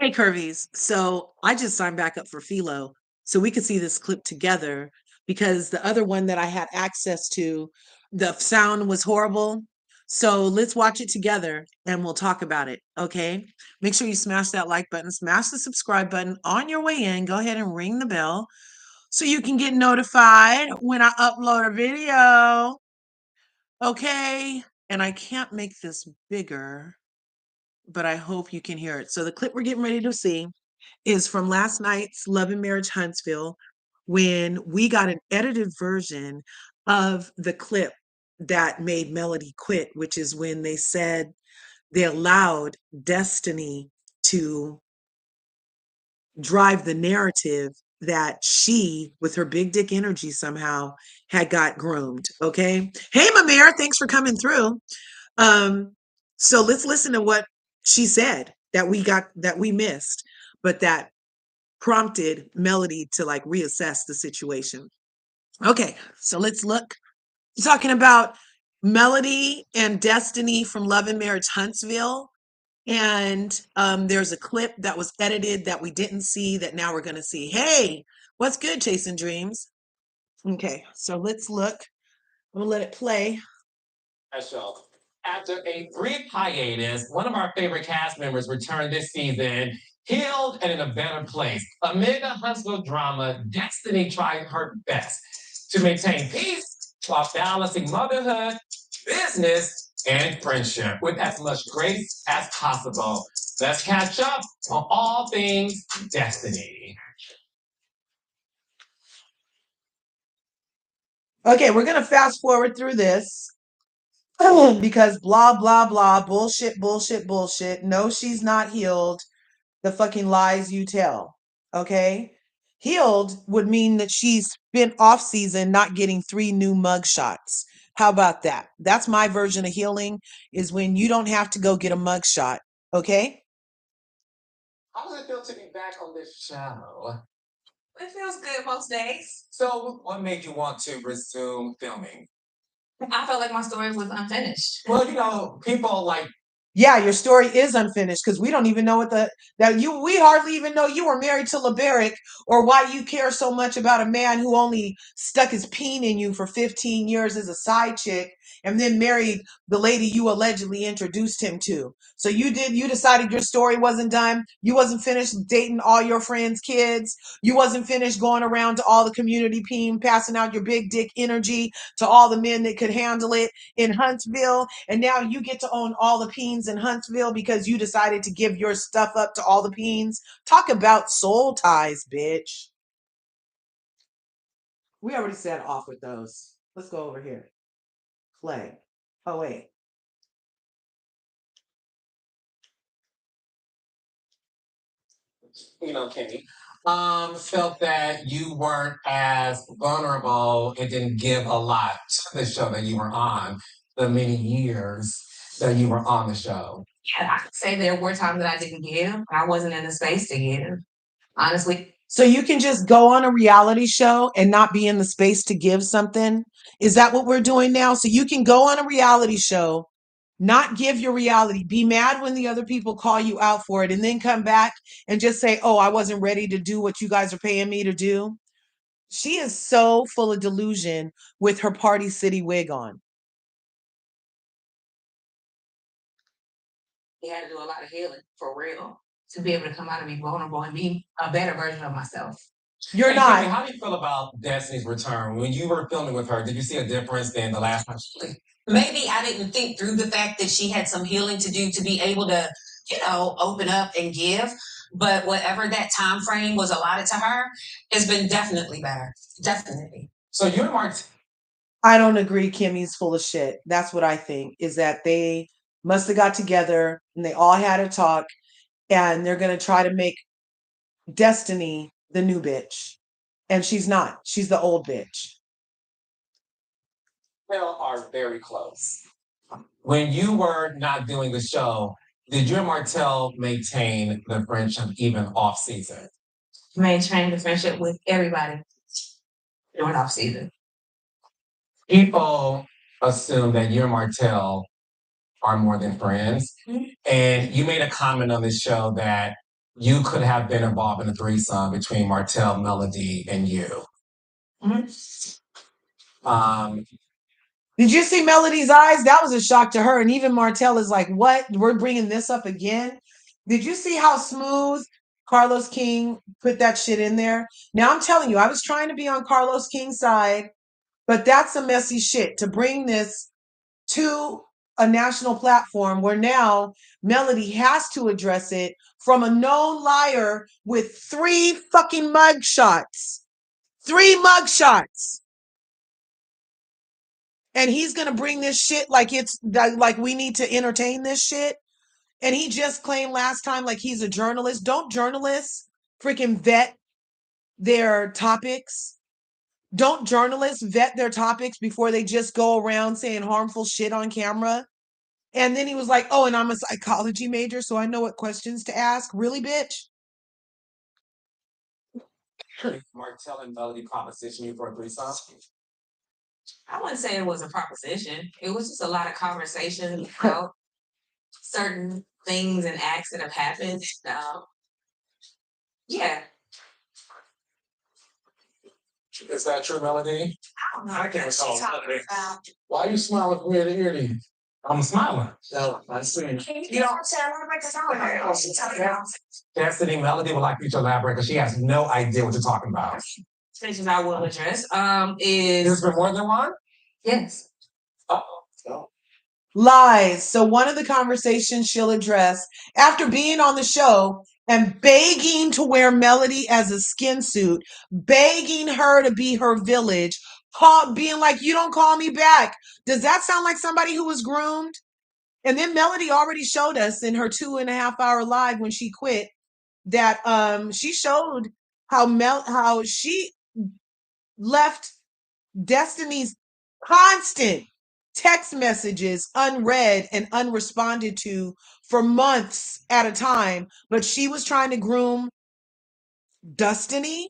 Hey, Curvies. So I just signed back up for Philo so we could see this clip together because the other one that I had access to, the sound was horrible. So let's watch it together and we'll talk about it. Okay. Make sure you smash that like button, smash the subscribe button on your way in. Go ahead and ring the bell so you can get notified when I upload a video. Okay. And I can't make this bigger, but I hope you can hear it. So the clip we're getting ready to see is from last night's Love and Marriage Huntsville when we got an edited version of the clip that made Melody quit, which is when they said they allowed Destiny to drive the narrative that she, with her big dick energy somehow, had got groomed. Okay. Hey, Mamir, thanks for coming through. So let's listen to what she said that we missed, but that prompted Melody to like reassess the situation. Okay, so let's look. We're talking about Melody and Destiny from Love and Marriage Huntsville. And there's a clip that was edited that we didn't see that now we're going to see. Hey, what's good, Chasing Dreams? Okay, so let's look. I'm going to let it play. After a brief hiatus, one of our favorite cast members returned this season, healed and in a better place. Amid the Huntsville drama, Destiny tried her best to maintain peace while balancing motherhood, business, and friendship with as much grace as possible. Let's catch up on all things Destiny. Okay, we're going to fast forward through this because blah, blah, blah, bullshit, bullshit, bullshit. No, she's not healed. The fucking lies you tell. Okay. Healed would mean that she's been off season not getting 3 new mug shots. How about that? That's my version of healing, is when you don't have to go get a mug shot. Okay. How does it feel to be back on this show? It feels good most days. So, what made you want to resume filming? I felt like my story was unfinished. Well, people like Yeah, your story is unfinished because we don't even know we hardly even know you were married to LeBeric or why you care so much about a man who only stuck his peen in you for 15 years as a side chick and then married the lady you allegedly introduced him to. So you decided your story wasn't done. You wasn't finished dating all your friends' kids. You wasn't finished going around to all the community peen, passing out your big dick energy to all the men that could handle it in Huntsville, and now you get to own all the peens in Huntsville because you decided to give your stuff up to all the peens. Talk about soul ties, bitch. We already said off with those. Let's go over here. Play. Oh, wait. Kenny, felt that you weren't as vulnerable and didn't give a lot to the show that you were on the many years that you were on the show. Yeah, I could say there were times that I didn't give. I wasn't in the space to give, honestly. So you can just go on a reality show and not be in the space to give something? Is that what we're doing now? So you can go on a reality show, not give your reality, be mad when the other people call you out for it, and then come back and just say, oh, I wasn't ready to do what you guys are paying me to do. She is so full of delusion with her Party City wig on. I had to do a lot of healing for real to be able to come out and be vulnerable and be a better version of myself. You're Hey, not. Kimmy, how do you feel about Destiny's return? When you were filming with her, did you see a difference than the last time? Maybe I didn't think through the fact that she had some healing to do to be able to, open up and give. But whatever that time frame was allotted to her has been definitely better. Definitely. So you and Mark. I don't agree. Kimmy's full of shit. That's what I think, is that they must have got together and they all had a talk and they're going to try to make Destiny the new bitch. And she's not. She's the old bitch. Are very close. When you were not doing the show, did you and Martell maintain the friendship even off season? Maintain the friendship with everybody during off season. People assume that you and Martell are more than friends. Mm-hmm. And you made a comment on the show that you could have been involved in a threesome between Martell, Melody, and you. Did you see Melody's eyes? That was a shock to her. And even Martell is like, what? We're bringing this up again? Did you see how smooth Carlos King put that shit in there? Now, I'm telling you, I was trying to be on Carlos King's side, but that's some messy shit to bring this to a national platform where now Melody has to address it from a known liar with 3 fucking mug shots. 3 mug shots. And he's going to bring this shit like it's like we need to entertain this shit. And he just claimed last time like he's a journalist. Don't journalists freaking vet their topics? Don't journalists vet their topics before they just go around saying harmful shit on camera? And then he was like, oh, and I'm a psychology major, so I know what questions to ask. Really, bitch? Martell and Melody proposition you for a threesome? I wouldn't say it was a proposition. It was just a lot of conversation about certain things and acts that have happened. Yeah. Is that true, Melody? I don't know. I can't what recall she's talking Melody. about. Why are you smiling from ear to ear? Then? I'm smiling. No, I see. You don't tell her because I don't know what she's talking about. Destiny, Melody would like you to elaborate because she has no idea what you're talking about. Situations I will address There's is been more than one? yes. Oh. Lies. So one of the conversations she'll address after being on the show and begging to wear Melody as a skin suit, begging her to be her village, being like, you don't call me back. Does that sound like somebody who was groomed? And then Melody already showed us in her 2.5-hour live when she quit that she showed how she left Destiny's constant text messages unread and unresponded to for months at a time, but she was trying to groom Destiny.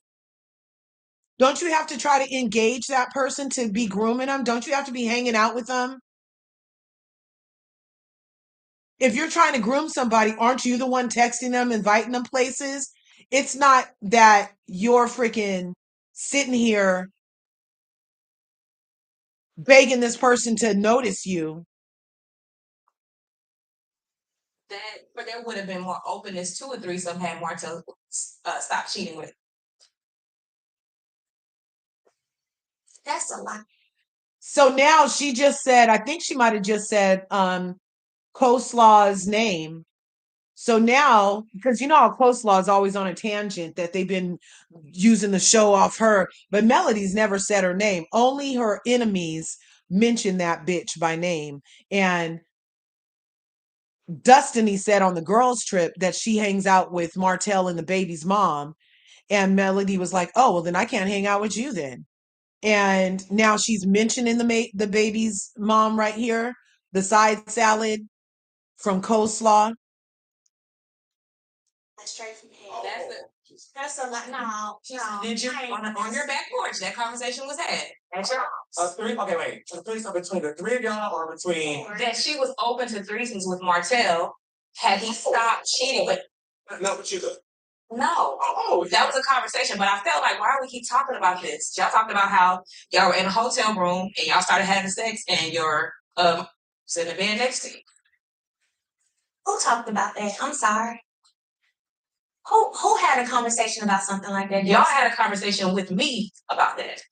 Don't you have to try to engage that person to be grooming them? Don't you have to be hanging out with them? If you're trying to groom somebody, aren't you the one texting them, inviting them places? It's not that you're freaking sitting here begging this person to notice you. But there would have been more openness to a threesome had Martell stopped cheating with. That's a lot. So now she just said, I think she might have just said Coleslaw's name. So now, because you know how Coleslaw is always on a tangent that they've been using the show off her, but Melody's never said her name. Only her enemies mention that bitch by name. And Destiny said on the girls' trip that she hangs out with Martell and the baby's mom. And Melody was like, oh, well, then I can't hang out with you then. And now she's mentioning the baby's mom right here, the side salad from Coleslaw. Straight from hell. That's a lot. No. Did you On your back porch? That conversation was had. That's right. Okay, wait. A threesome between the 3 of y'all or between? That she was open to threesomes with Martell had he stopped cheating, but No, but you. no. Oh, That was a conversation, but I felt like, why do we keep talking about this? Y'all talked about how y'all were in a hotel room and y'all started having sex and you're sitting in the bed next to you. Who talked about that? I'm sorry. Who had a conversation about something like that? Y'all had a conversation with me about that.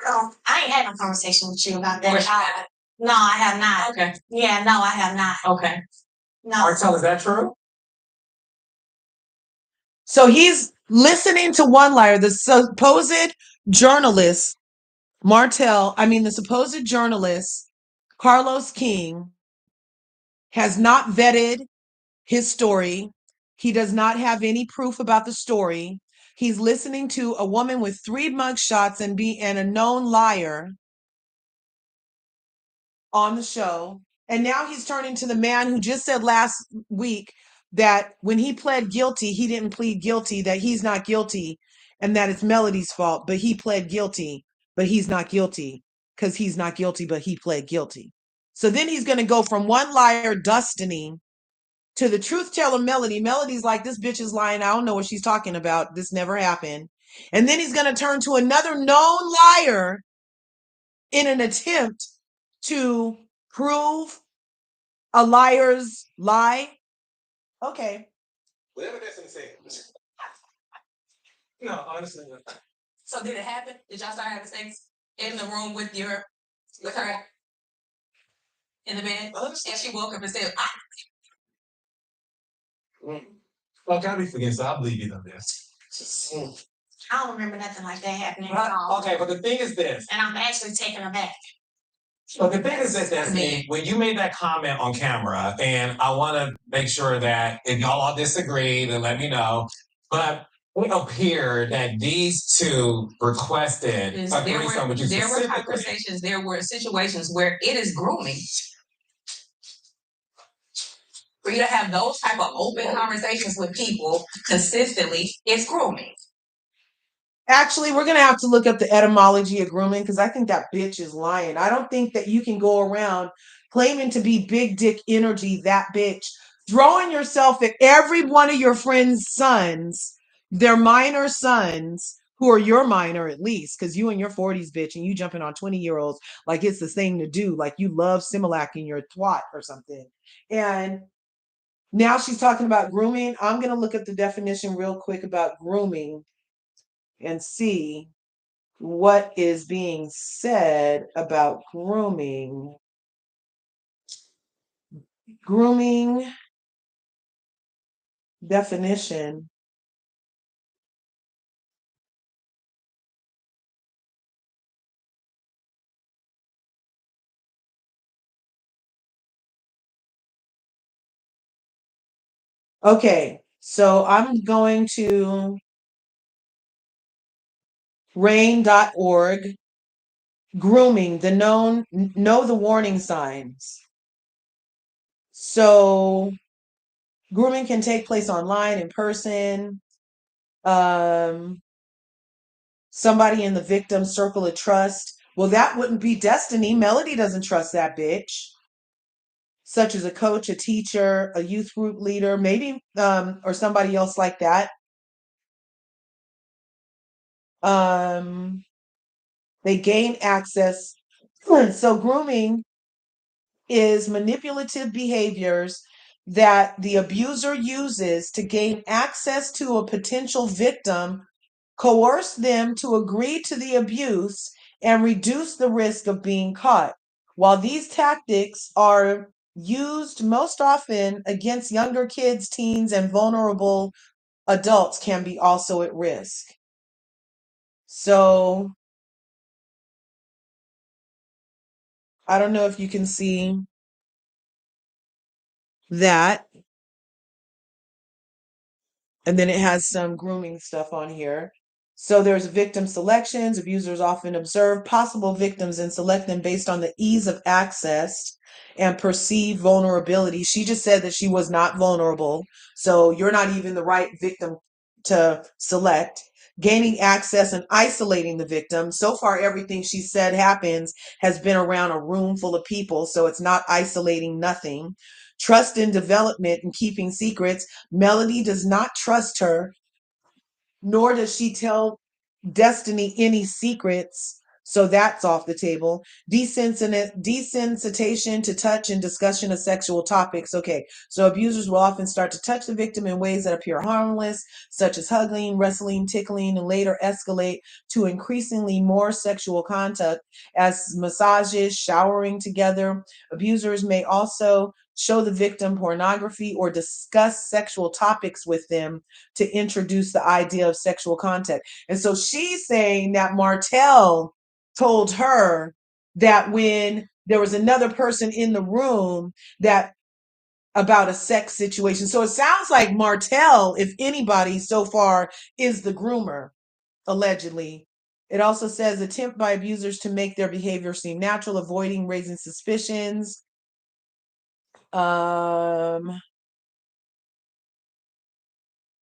No, I ain't had no conversation with you about that Or at she all. had. No, I have not. Okay. Yeah, no, I have not. Okay. No. Martell, is that true? So he's listening to one liar, the supposed journalist, the supposed journalist, Carlos King, has not vetted his story. He does not have any proof about the story. He's listening to a woman with 3 mugshots and a known liar on the show. And now he's turning to the man who just said last week that when he pled guilty, he didn't plead guilty, that he's not guilty, and that it's Melody's fault, but he pled guilty, but he's not guilty because he's not guilty, but he pled guilty. So then he's going to go from one liar, Destiny, to the truth teller Melody. Melody's like, this bitch is lying. I don't know what she's talking about. This never happened. And then he's going to turn to another known liar in an attempt to prove a liar's lie. Okay. Whatever Destiny said. No, honestly. So did it happen? Did y'all start having sex in the room with her in the bed? And she woke up and said, Well, gotta be forgetting, so I believe you on this. I don't remember nothing like that happening at all. Okay, but the thing is this. And I'm actually taken aback. So the thing is this, Destiny, when you made that comment on camera, and I want to make sure that if y'all all disagree, then let me know. But it appeared that these two requested a threesome with you there were specifically. conversations, there were situations where it is grooming. For you to have those type of open conversations with people consistently, it's grooming. Actually, we're going to have to look up the etymology of grooming because I think that bitch is lying. I don't think that you can go around claiming to be big dick energy, that bitch, throwing yourself at every one of your friends' sons, their minor sons, who are your minor at least, because you in your 40s, bitch, and you jumping on 20-year-olds like it's the thing to do, like you love Similac in your twat or something. And now she's talking about grooming. I'm going to look at the definition real quick about grooming and see what is being said about grooming. Grooming definition. Okay, so I'm going to rain.org. Grooming, know the warning signs. So grooming can take place online, in person. Somebody in the victim's circle of trust. Well, that wouldn't be Destiny. Melody doesn't trust that bitch. Such as a coach, a teacher, a youth group leader, maybe, or somebody else like that. They gain access. So grooming is manipulative behaviors that the abuser uses to gain access to a potential victim, coerce them to agree to the abuse, and reduce the risk of being caught. While these tactics are used most often against younger kids, teens, and vulnerable adults, can be also at risk. So I don't know if you can see that. And then it has some grooming stuff on here. So there's victim selections. Abusers often observe possible victims and select them based on the ease of access and perceived vulnerability. She just said that she was not vulnerable. So you're not even the right victim to select. Gaining access and isolating the victim. So far, everything she said has been around a room full of people. So it's not isolating nothing. Trust in development and keeping secrets. Melody does not trust her, nor does she tell Destiny any secrets. So that's off the table. Desensitization to touch and discussion of sexual topics. Okay, so abusers will often start to touch the victim in ways that appear harmless, such as hugging, wrestling, tickling, and later escalate to increasingly more sexual contact as massages, showering together. Abusers may also show the victim pornography or discuss sexual topics with them to introduce the idea of sexual contact. And so she's saying that Martell told her that when there was another person in the room that about a sex situation. So it sounds like Martell, if anybody so far, is the groomer, allegedly. It also says attempt by abusers to make their behavior seem natural, avoiding raising suspicions.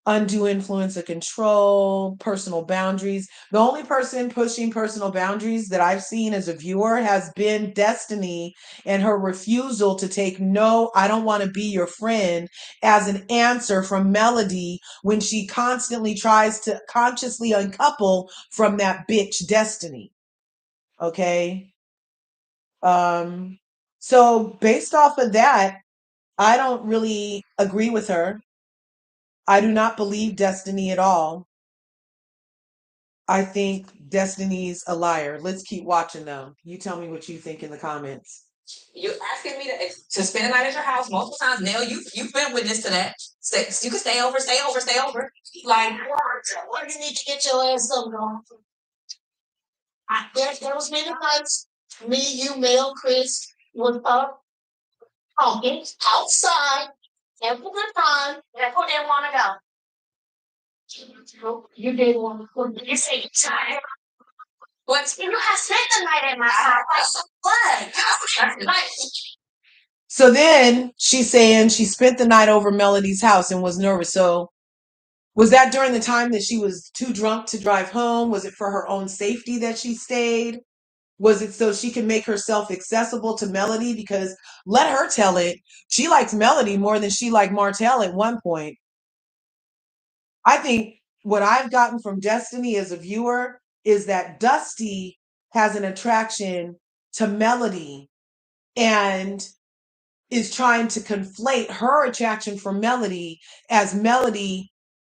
undue influence of control, personal boundaries. The only person pushing personal boundaries that I've seen as a viewer has been Destiny, and her refusal to take no, I don't want to be your friend as an answer from Melody when she constantly tries to consciously uncouple from that bitch Destiny. Okay. So based off of that, I don't really agree with her. I do not believe Destiny at all. I think Destiny's a liar. Let's keep watching though. You tell me what you think in the comments. You asking me to spend the night at your house multiple times. Nell, you've been witness to that. You can stay over, stay over, stay over. Like, Where you need to get your ass up, girl. There was many nights, me, you, Mel, Chris, was up talking outside, having a good time. That's who didn't want to go. You didn't want to go. You say you're tired. what? You have spent the night at my house. What? Like, So then she's saying she spent the night over Melody's house and was nervous. So was that during the time that she was too drunk to drive home? Was it for her own safety that she stayed? Was it so she could make herself accessible to Melody? Because let her tell it, she likes Melody more than she liked Martell at one point. I think what I've gotten from Destiny as a viewer is that Dusty has an attraction to Melody and is trying to conflate her attraction for Melody as Melody,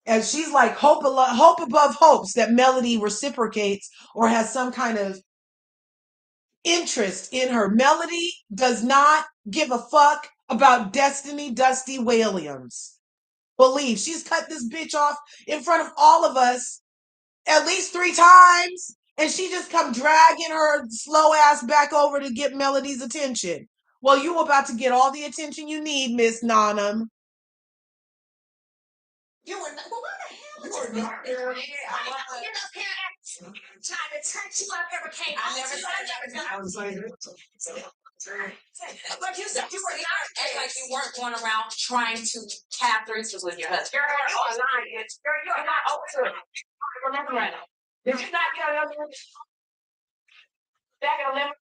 as she's like hope above hopes that Melody reciprocates or has some kind of interest in her. Melody does not give a fuck about Destiny Dusty Williams. Believe she's cut this bitch off in front of all of us at least 3 times, and she just come dragging her slow ass back over to get Melody's attention. Well, you about to get all the attention you need, Miss Nanum. you were not. Well, what the hell is this? Trying to touch you. I never came. I never said that. I was like, but you said you were not acting like you weren't going around trying to have threesomes with your husband. You're lying. You're not over it. Remember right now. Did you not get on your back of the limit?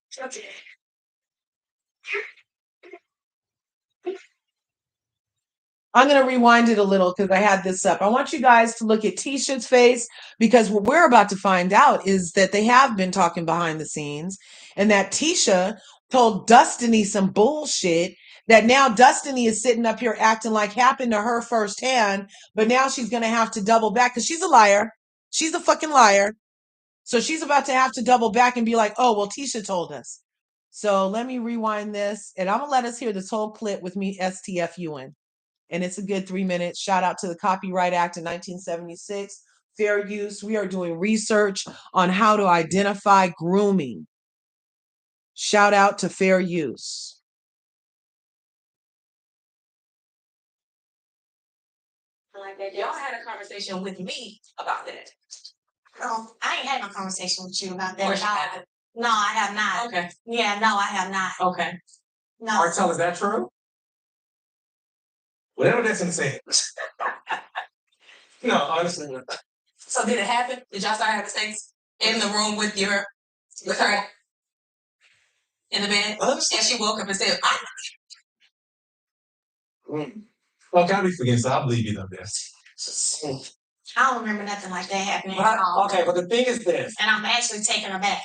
I'm going to rewind it a little because I had this up. I want you guys to look at Tisha's face, because what we're about to find out is that they have been talking behind the scenes, and that Tisha told Destiny some bullshit that now Destiny is sitting up here acting like happened to her firsthand, but now she's going to have to double back because she's a liar. She's a fucking liar. So she's about to have to double back and be like, oh, well, Tisha told us. So let me rewind this, and I'm going to let us hear this whole clip with me STFUing. And it's a good 3 minutes. Shout out to the Copyright Act of 1976, fair use. We are doing research on how to identify grooming. Shout out to fair use. Like that. Y'all had a conversation with me about that. Oh, I ain't had no conversation with you about Of course you that. haven't. No, I have not. Okay. Yeah, no, I have not. Okay. No. Martell, is that true? Whatever that's gonna say. No, honestly. So did it happen? Did y'all start having sex in the room with her in the bed? Honestly. And she woke up and said, Well, can I be forgetting? So I believe you know this. I don't remember nothing like that happening. Okay, but the thing is this. And I'm actually taken aback.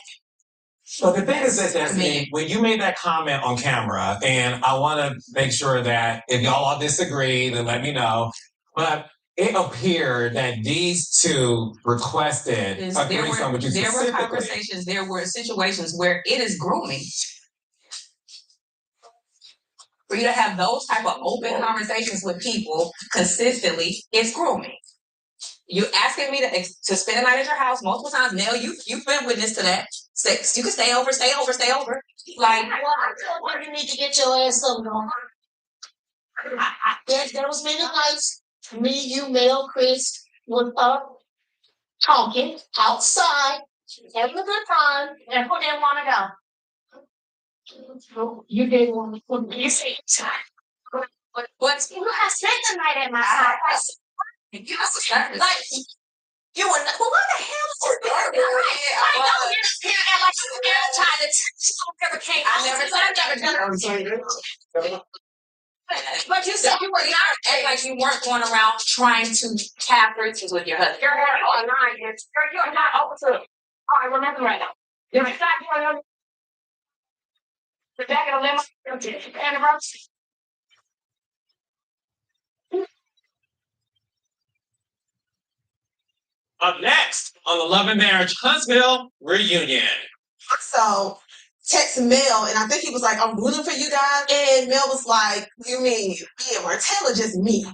So the thing is this, Destiny, when you made that comment on camera, and I want to make sure that if y'all all disagree, then let me know. But it appeared that these two requested a threesome with you there were specifically. conversations, there were situations where it is grooming. For you to have those type of open conversations with people consistently, it's grooming. You asking me to spend the night at your house multiple times. Nell, you've been witness to that. You can stay over, stay over, stay over. Like, Well, you need to get your ass up, girl. There was many nights, me, you, Mel, Chris, was up talking outside, having a good time, and who didn't want to go? You didn't want to go. You say you're tired. what? You have spent the night at my house. You was like you were not, well, what the hell is your I know you're here and like you never tried to touch you never came. I never done. But you said you were not act like you weren't going around trying to have threesomes with your husband. You're lying. You're not open to. All right, remember right now. You're not doing the back of the limo. Anniversary. Up next on the Love and Marriage Huntsville reunion. So text Mel, and I think he was like, "I'm rooting for you guys." And Mel was like, "You mean me and Martell or just me?"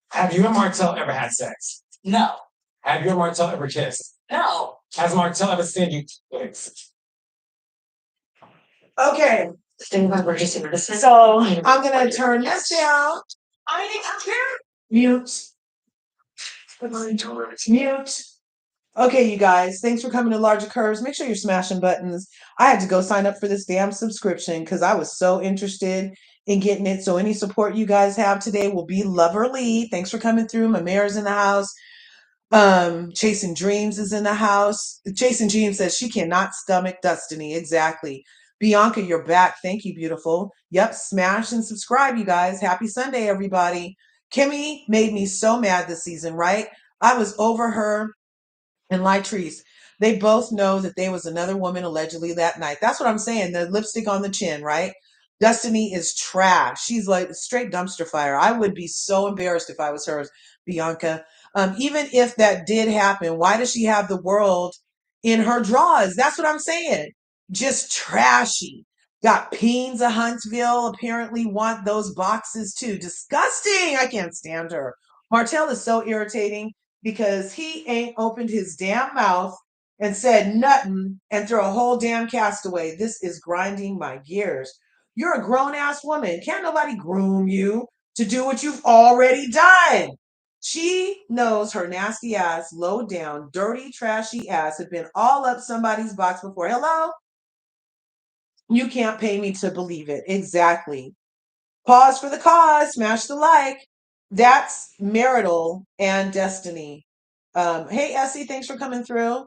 Have you and Martell ever had sex? No. Have you and Martell ever kissed? No. Has Martell ever seen you kiss? Okay, so I'm gonna turn this down. Mute. Mute. Okay, you guys, thanks for coming to LRGA Curves. Make sure you're smashing buttons. I had to go sign up for this damn subscription because I was so interested in getting it. So any support you guys have today will be loverly. Thanks for coming through. My mayor's in the house. Chasing Dreams is in the house. Chasing Dreams says she cannot stomach Destiny. Exactly. Bianca, you're back. Thank you, beautiful. Yep, smash and subscribe, you guys. Happy Sunday, everybody. Kimmy made me so mad this season, right? I was over her and Latrice. They both know that there was another woman allegedly that night. That's what I'm saying. The lipstick on the chin, right? Destiny is trash. She's like straight dumpster fire. I would be so embarrassed if I was her, Bianca. Even if that did happen, why does she have the world in her drawers? That's what I'm saying. Just trashy. Got Peens of Huntsville apparently want those boxes too. Disgusting. I can't stand her. Martell is so irritating because he ain't opened his damn mouth and said nothing and throw a whole damn castaway. This is grinding my gears. You're a grown-ass woman. Can't nobody groom you to do what you've already done. She knows her nasty ass, low down, dirty, trashy ass had been all up somebody's box before. Hello? You can't pay me to believe it. Exactly. Pause for the cause. Smash the like. That's marital and Destiny. Hey Essie, thanks for coming through.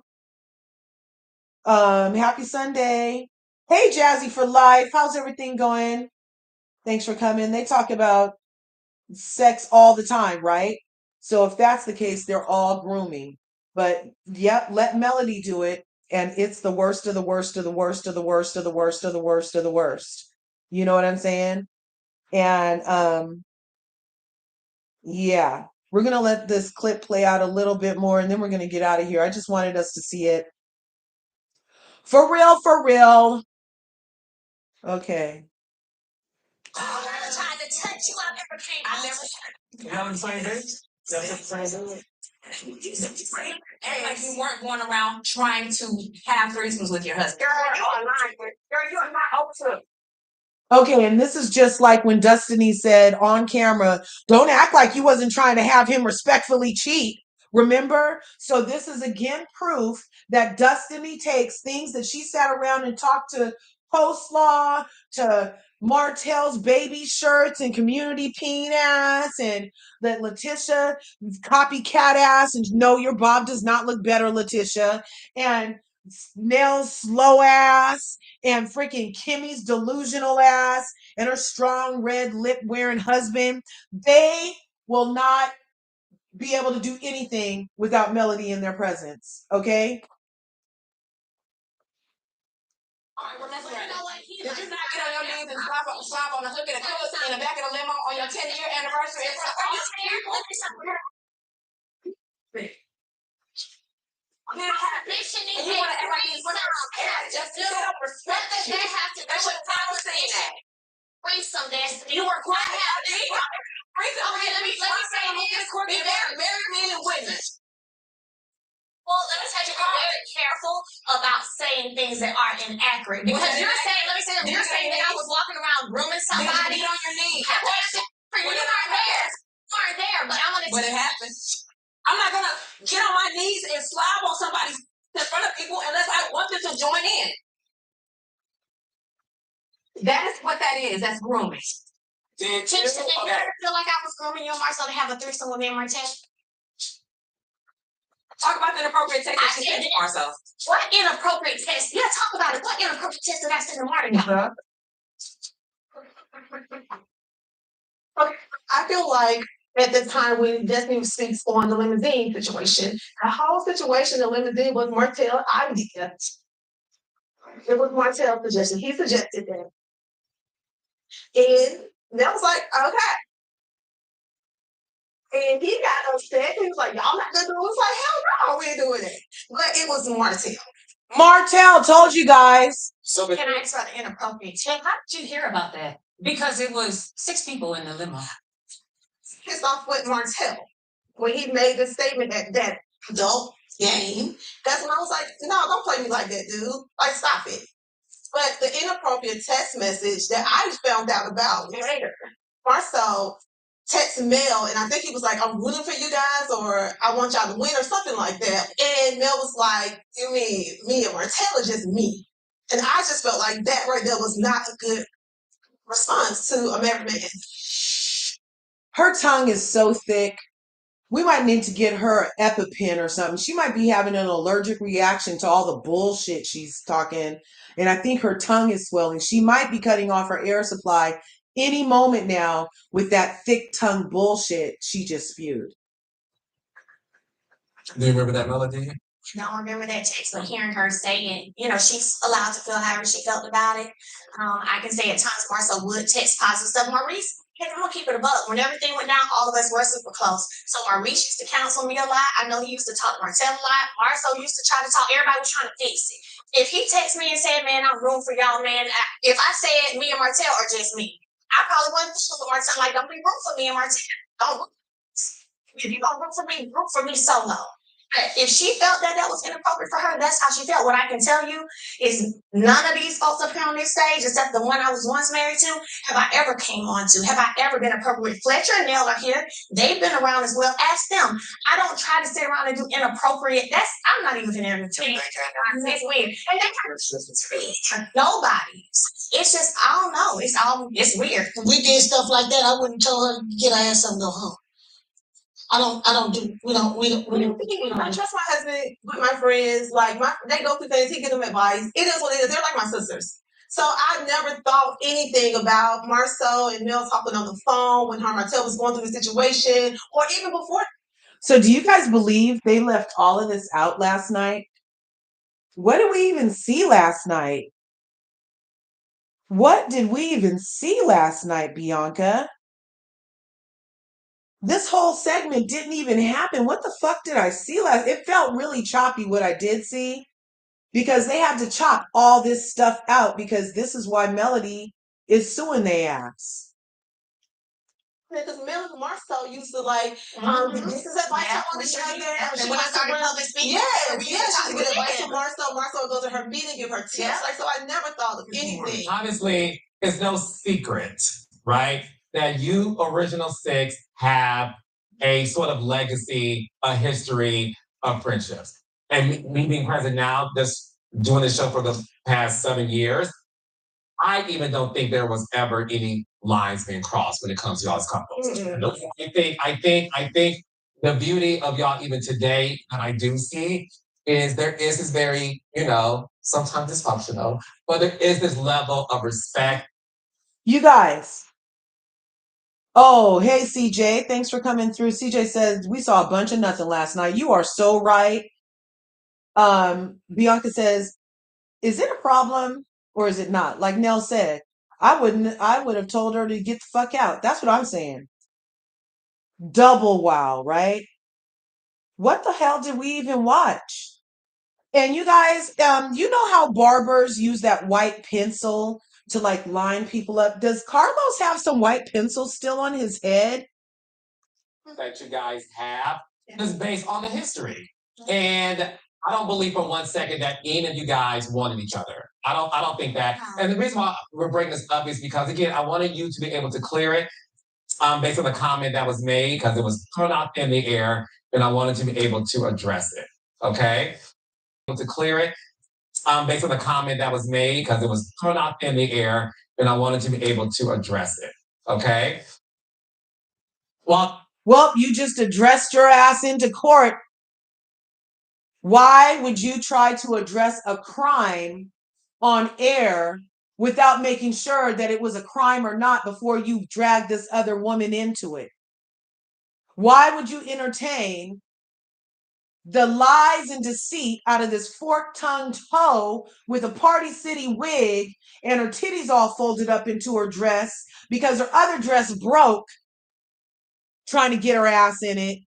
Happy Sunday. Hey Jazzy for life. How's everything going? Thanks for coming. They talk about sex all the time, right? So if that's the case, they're all grooming. But yep, let Melody do it. And it's the worst of the worst of the worst of the worst of the worst of the worst of the worst. You know what I'm saying? And yeah, we're going to let this clip play out a little bit more and then we're going to get out of here. I just wanted us to see it. For real, for real. Okay. I never tried to touch you. I never. You having the same day? Act like you weren't going around trying to have threesomes with your husband. You're not open to. Okay, and this is just like when Destiny said on camera, don't act like you wasn't trying to have him respectfully cheat. Remember? So this is again proof that Destiny takes things that she sat around and talked to Postlaw, to Martell's baby shirts and community peen ass, and that Letitia copycat ass, and no, your bob does not look better, Letitia, and Nell's slow ass, and freaking Kimmy's delusional ass, and her strong red lip wearing husband. They will not be able to do anything without Melody in their presence. Okay? Did you not get on your knees and slap on the hook and a cook in the back of the limo on your 10-year anniversary? You want to act like you just self-respect. That have to. That's what Tom was saying. That. Threesome, Destiny. You were quiet. Threesome. Okay, let me say this. Be very, very men and women. Well, let me tell you, I'm very careful about saying things that are inaccurate. Because you're saying, let me say, you're saying that I was walking around grooming somebody. Get on your knees. You weren't there. You weren't there, but I'm gonna. But it happened. I'm not gonna get on my knees and slob on somebody in front of people unless I want them to join in. That is what that is. That's grooming. Did Did you? you Okay. ever feel like I was grooming you and Marcel to have a threesome with me and Martell? Talk about the inappropriate text that I she said sent to that. Marcel. What inappropriate test? Yeah, talk about it. What inappropriate test did I send to Martin? I feel like at the time when Destiny speaks on the limousine situation, the whole situation, the limousine was Martell's idea. It was Martell's suggestion. He suggested that. And that was like, okay. And he got upset. He was like, y'all not gonna do it. It was like, hell no, we ain't doing it. But it was Martell. Martell told you guys. So Can I ask about the inappropriate test? How did you hear about that? Because it was 6 people in the limo. Pissed off with Martell when he made the statement at that adult game. That's when I was like, no, don't play me like that, dude. Like, stop it. But the inappropriate text message that I found out about later, Marcel text Mel, and I think he was like, I'm rooting for you guys, or I want y'all to win, or something like that. And Mel was like, you mean me and Martell are just me? And I just felt like that right there was not a good response to a married man. Her tongue is so thick. We might need to get her an EpiPen or something. She might be having an allergic reaction to all the bullshit she's talking. And I think her tongue is swelling. She might be cutting off her air supply any moment now with that thick tongue bullshit she just spewed. do you remember that melody? I don't remember that text, but hearing her saying, you know, she's allowed to feel however she felt about it. I can say at times Marcel would text positive stuff. Maurice, hey, I'm gonna keep it a buck. When everything went down, all of us were super close. So Maurice used to counsel me a lot. I know he used to talk to Marcel a lot. Marcel used to try to talk. Everybody was trying to fix it. If he texted me and said, man, I'm rooting for y'all, man. If I said me and Marcel are just me, I probably wouldn't with Marcel. Like, don't be rooting for me and Marcel. Don't. If you're gonna root for me solo. If she felt that that was inappropriate for her, that's how she felt. What I can tell you is none of these folks up here on this stage, except the one I was once married to, have I ever came on to. Have I ever been appropriate? Fletcher and Nell are here. They've been around as well. Ask them. I don't try to sit around and do inappropriate. I'm not even in to me. It's weird. And they kind of nobody. It's just, I don't know. It's weird. If we did stuff like that, I wouldn't tell her to get her ass up and go home. I trust my husband with my friends. Like they go through things, he gives them advice. It is what it is. They're like my sisters. So I never thought anything about Marcel and Mel talking on the phone when Marcel was going through the situation, or even before. So do you guys believe they left all of this out last night? What did we even see last night? What did we even see last night, Bianca? This whole segment didn't even happen. What the fuck did I see last? It felt really choppy what I did see, because they had to chop all this stuff out, because this is why Melody is suing their ass. Because Mel and Marcel used to like, this is advice I want to share there. And when I started public speaking, yes, she used to get advice from Marcel. Marcel would go to her meeting, give her tips. Like, so I never thought of anything. Obviously, it's no secret, right, that you Original Six have a sort of legacy, a history of friendships. And me being present now, just doing this show for the past 7 years, I even don't think there was ever any lines being crossed when it comes to y'all's couples. I think the beauty of y'all even today that I do see is there is this very, sometimes dysfunctional, but there is this level of respect. You guys. Oh, hey, CJ. Thanks for coming through. CJ says, we saw a bunch of nothing last night. You are so right. Bianca says, is it a problem or is it not? Like Nell said, I would have told her to get the fuck out. That's what I'm saying. Double wow, right? What the hell did we even watch? And you guys, you know how barbers use that white pencil to like line people up? Does Carlos have some white pencil still on his head? That you guys have is based on the history. And I don't believe for 1 second that any of you guys wanted each other. I don't think that. And the reason why we're bringing this up is because, again, I wanted you to be able to clear it based on the comment that was made, because it was thrown out in the air, and I wanted to be able to address it. Okay? To clear it based on the comment that was made, because it was thrown out in the air, and I wanted to be able to address it. Okay. Well, you just addressed your ass into court. Why would you try to address a crime on air without making sure that it was a crime or not before you drag this other woman into it? Why would you entertain the lies and deceit out of this fork-tongued hoe with a Party City wig and her titties all folded up into her dress because her other dress broke, trying to get her ass in it?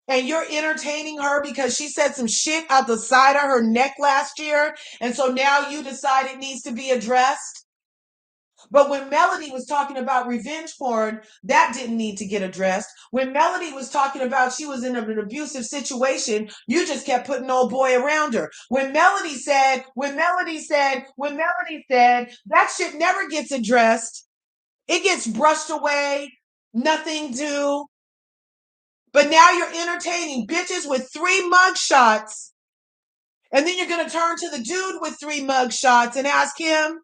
And you're entertaining her because she said some shit out the side of her neck last year, and so now you decide it needs to be addressed? But when Melody was talking about revenge porn, that didn't need to get addressed. When Melody was talking about she was in an abusive situation, you just kept putting old boy around her. When Melody said, that shit never gets addressed. It gets brushed away, nothing due. But now you're entertaining bitches with 3 mug shots. And then you're going to turn to the dude with 3 mug shots and ask him.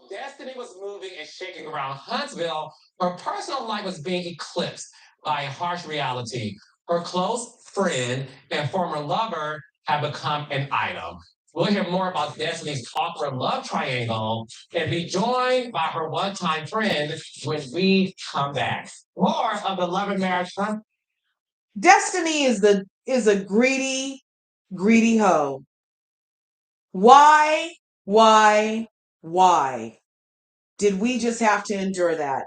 Destiny was moving and shaking around Huntsville. Her personal life was being eclipsed by a harsh reality. Her close friend and former lover have become an item. We'll hear more about Destiny's awkward love triangle and be joined by her one-time friend when we come back. More of the love and marriage. Destiny is a greedy hoe. Why did we just have to endure that?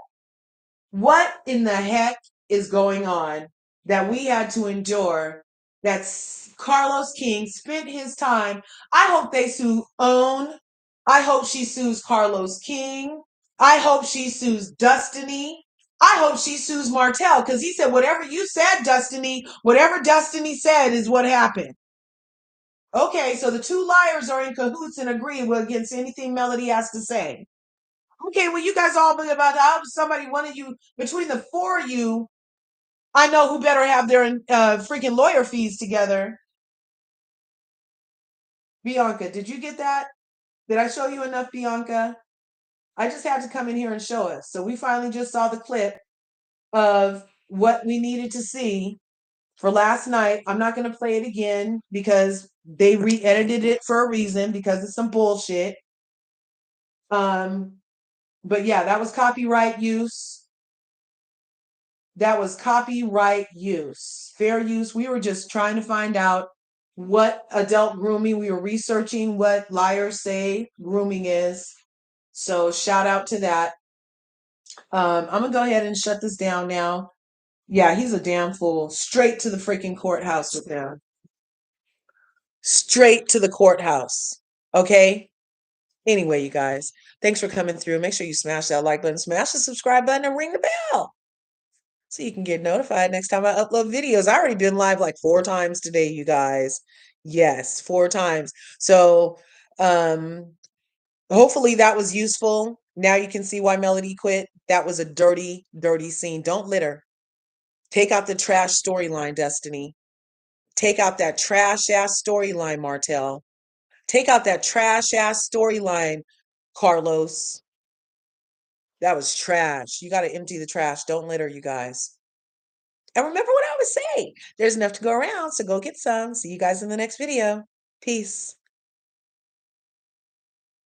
What in the heck is going on that we had to endure? That Carlos King spent his time. I hope they sue OWN. I hope she sues Carlos King. I hope she sues Destiny. I hope she sues Martell, because he said, whatever you said, Destiny, whatever Destiny said is what happened. Okay, so the 2 liars are in cahoots and agree against anything Melody has to say. Okay, well, you guys all been about how somebody, one of you, between the 4 of you, I know who better have their freaking lawyer fees together. Bianca, did you get that? Did I show you enough, Bianca? I just had to come in here and show us. So we finally just saw the clip of what we needed to see for last night. I'm not going to play it again because they re-edited it for a reason, because it's some bullshit. But yeah, that was copyright use. That was copyright use. Fair use. We were just trying to find out what adult grooming. We were researching what liars say grooming is. So shout out to that. I'm going to go ahead and shut this down now. Yeah, he's a damn fool. Straight to the freaking courthouse with them. Straight to the courthouse. Okay? Anyway, you guys, thanks for coming through. Make sure you smash that like button, smash the subscribe button, and ring the bell so you can get notified next time I upload videos. I already been live like 4 times today, you guys. Yes, 4 times. So hopefully that was useful. Now you can see why Melody quit. That was a dirty, dirty scene. Don't litter. Take out the trash storyline, Destiny. Take out that trash ass storyline, Martell. Take out that trash ass storyline, Carlos. That was trash. You got to empty the trash. Don't litter, you guys. And remember what I always say, there's enough to go around, so go get some. See you guys in the next video. Peace.